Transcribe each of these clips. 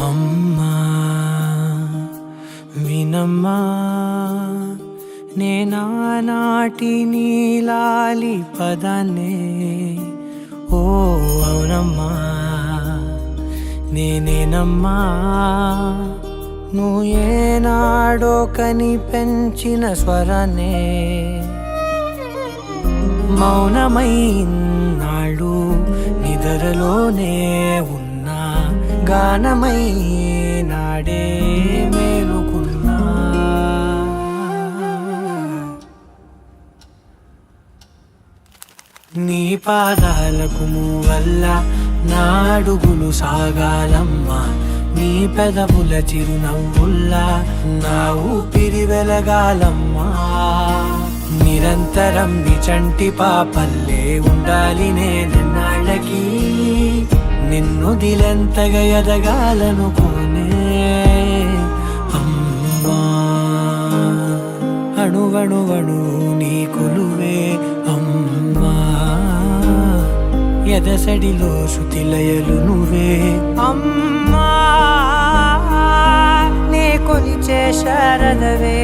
అమ్మా వినమ్మా నేనానాటి నీలాలి పదాన్నే ఓ అవునమ్మా నేనేనమ్మా నువ్వు ఏనాడో కని పెంచిన స్వరాన్నే మౌనమైనాడు నిద్రలోనే ఉన్నా గానమై నాడే మేలుకున్నా నీ పాదాలకు వల్ల నా అడుగులు సాగాలమ్మా నీ పెదవుల చిరునవ్వుల్లా నా ఊపిరి వెలగాలమ్మా నిరంతరం నీ చంటి పాపల్లే ఉండాలి నేనన్నాళ్ళకి నిన్ను దిలెంతగా ఎదగాలనుకోనే అమ్మా అణువణువణు నీ కొలువే అమ్మా ఎదసడిలో శృతిలయలు నువ్వే అమ్మా నే కొలిచే శారదవే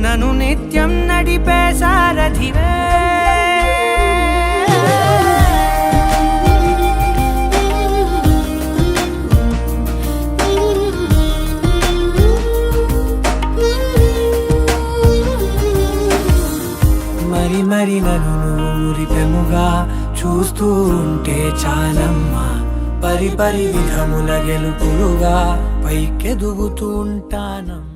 నన్ను నిత్యం నడిపే సారథివే మరి నన్ను ఊరిపెముగా చూస్తూ ఉంటే చాలమ్మా పరి విధముల గెలుపులుగా పైకెదుగుతూ ఉంటానమ్మా.